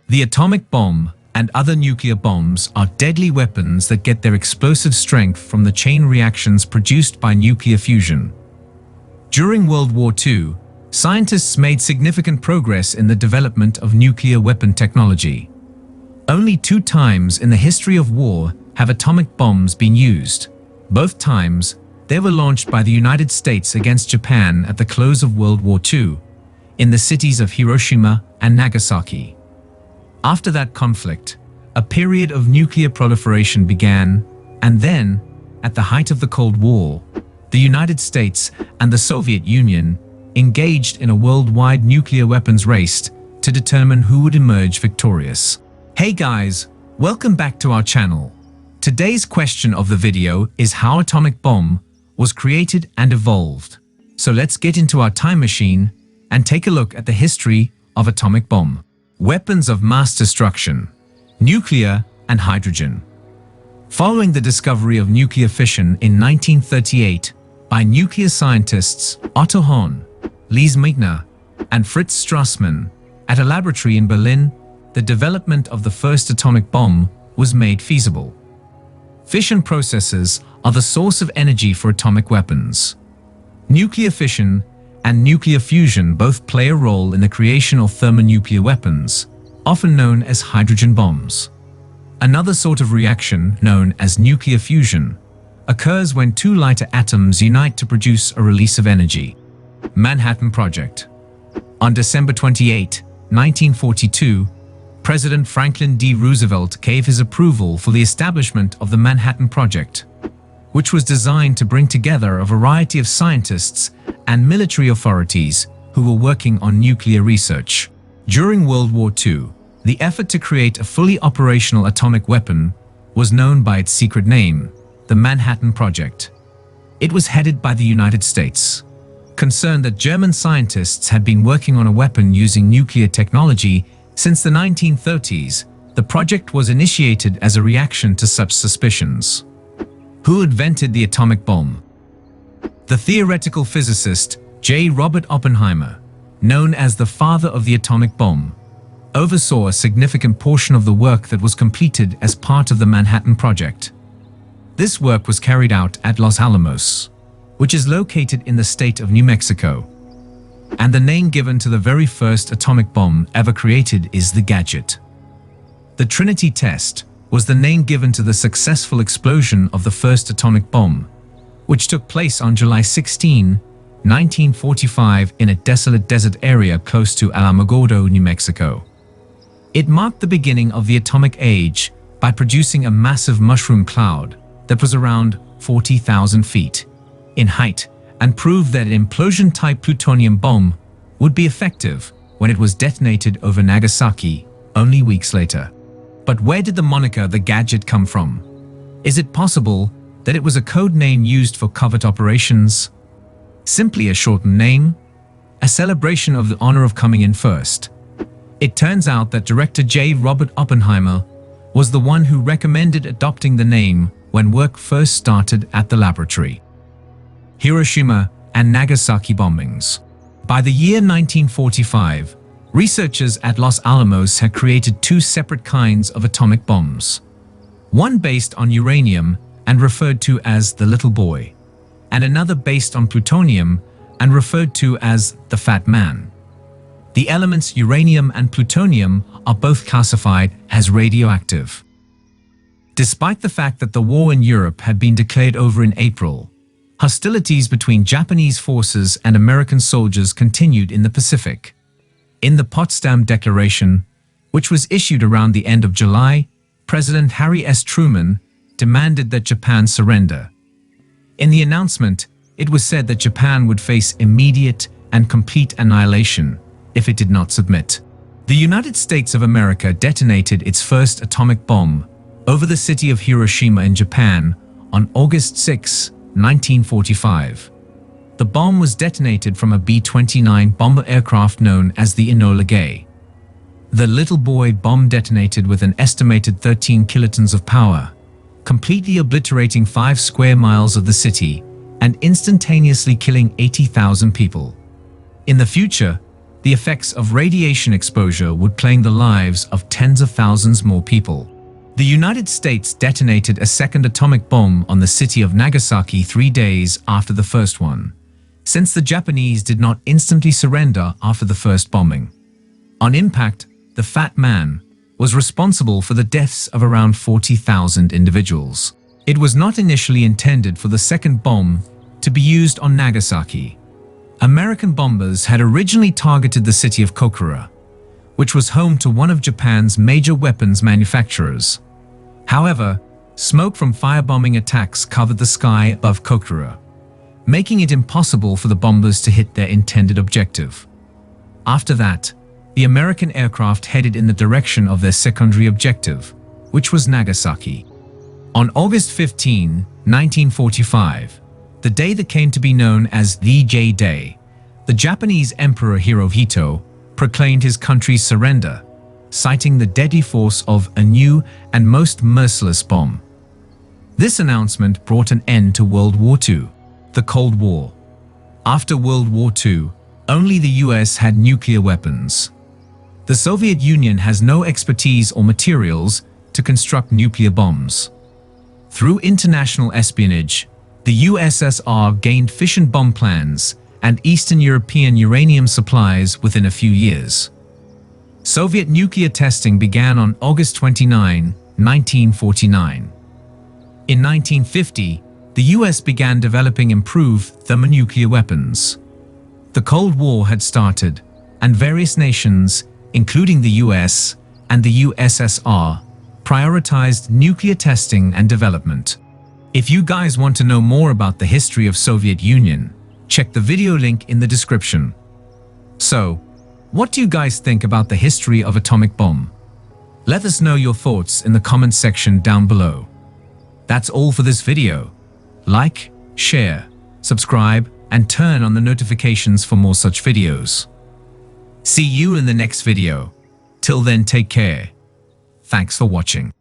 The atomic bomb and other nuclear bombs are deadly weapons that get their explosive strength from the chain reactions produced by nuclear fusion. During World War II, scientists made significant progress in the development of nuclear weapon technology. Only 2 times in the history of war have atomic bombs been used. Both times, they were launched by the United States against Japan at the close of World War II, in the cities of Hiroshima and Nagasaki. After that conflict, a period of nuclear proliferation began, and then, at the height of the Cold War, the United States and the Soviet Union engaged in a worldwide nuclear weapons race to determine who would emerge victorious. Hey guys, welcome back to our channel. Today's question of the video is how atomic bomb was created and evolved. So let's get into our time machine and take a look at the history of atomic bomb. Weapons of mass destruction, nuclear and hydrogen. Following the discovery of nuclear fission in 1938 by nuclear scientists Otto Hahn, Lise Meitner, and Fritz Strassmann at a laboratory in Berlin, the development of the first atomic bomb was made feasible. Fission processes are the source of energy for atomic weapons. Nuclear fission and nuclear fusion both play a role in the creation of thermonuclear weapons, often known as hydrogen bombs. Another sort of reaction, known as nuclear fusion, occurs when 2 lighter atoms unite to produce a release of energy. Manhattan Project. On December 28, 1942, President Franklin D. Roosevelt gave his approval for the establishment of the Manhattan Project, which was designed to bring together a variety of scientists and military authorities who were working on nuclear research. During World War II, the effort to create a fully operational atomic weapon was known by its secret name, the Manhattan Project. It was headed by the United States. Concerned that German scientists had been working on a weapon using nuclear technology since the 1930s, the project was initiated as a reaction to such suspicions. Who invented the atomic bomb? The theoretical physicist J. Robert Oppenheimer, known as the father of the atomic bomb, oversaw a significant portion of the work that was completed as part of the Manhattan Project. This work was carried out at Los Alamos, which is located in the state of New Mexico. And the name given to the very first atomic bomb ever created is the Gadget. The Trinity test was the name given to the successful explosion of the first atomic bomb, which took place on July 16, 1945 in a desolate desert area close to Alamogordo, New Mexico. It marked the beginning of the atomic age by producing a massive mushroom cloud that was around 40,000 feet in height and proved that an implosion-type plutonium bomb would be effective when it was detonated over Nagasaki only weeks later. But where did the moniker the Gadget come from? Is it possible that it was a code name used for covert operations? Simply a shortened name? A celebration of the honor of coming in first? It turns out that director J. Robert Oppenheimer was the one who recommended adopting the name when work first started at the laboratory. Hiroshima and Nagasaki bombings. By the year 1945, researchers at Los Alamos had created 2 separate kinds of atomic bombs. One based on uranium and referred to as the Little Boy, and another based on plutonium and referred to as the Fat Man. The elements uranium and plutonium are both classified as radioactive. Despite the fact that the war in Europe had been declared over in April, hostilities between Japanese forces and American soldiers continued in the Pacific. In the Potsdam Declaration, which was issued around the end of July, President Harry S. Truman demanded that Japan surrender. In the announcement, it was said that Japan would face immediate and complete annihilation if it did not submit. The United States of America detonated its first atomic bomb over the city of Hiroshima in Japan on August 6, 1945. The bomb was detonated from a B-29 bomber aircraft known as the Enola Gay. The Little Boy bomb detonated with an estimated 13 kilotons of power, completely obliterating 5 square miles of the city and instantaneously killing 80,000 people. In the future, the effects of radiation exposure would claim the lives of tens of thousands more people. The United States detonated a second atomic bomb on the city of Nagasaki 3 days after the first one, since the Japanese did not instantly surrender after the first bombing. On impact, the Fat Man was responsible for the deaths of around 40,000 individuals. It was not initially intended for the second bomb to be used on Nagasaki. American bombers had originally targeted the city of Kokura, which was home to one of Japan's major weapons manufacturers. However, smoke from firebombing attacks covered the sky above Kokura, making it impossible for the bombers to hit their intended objective. After that, the American aircraft headed in the direction of their secondary objective, which was Nagasaki. On August 15, 1945, the day that came to be known as the J-Day, the Japanese Emperor Hirohito proclaimed his country's surrender, citing the deadly force of a new and most merciless bomb. This announcement brought an end to World War II, the Cold War. After World War II, only the US had nuclear weapons. The Soviet Union has no expertise or materials to construct nuclear bombs. Through international espionage, the USSR gained fission bomb plans and Eastern European uranium supplies within a few years. Soviet nuclear testing began on August 29, 1949. In 1950, the US began developing improved thermonuclear weapons. The Cold War had started, and various nations, including the US and the USSR, prioritized nuclear testing and development. If you guys want to know more about the history of Soviet Union, check the video link in the description. So, what do you guys think about the history of atomic bomb? Let us know your thoughts in the comment section down below. That's all for this video. Like, share, subscribe, and turn on the notifications for more such videos. See you in the next video. Till then, take care. Thanks for watching.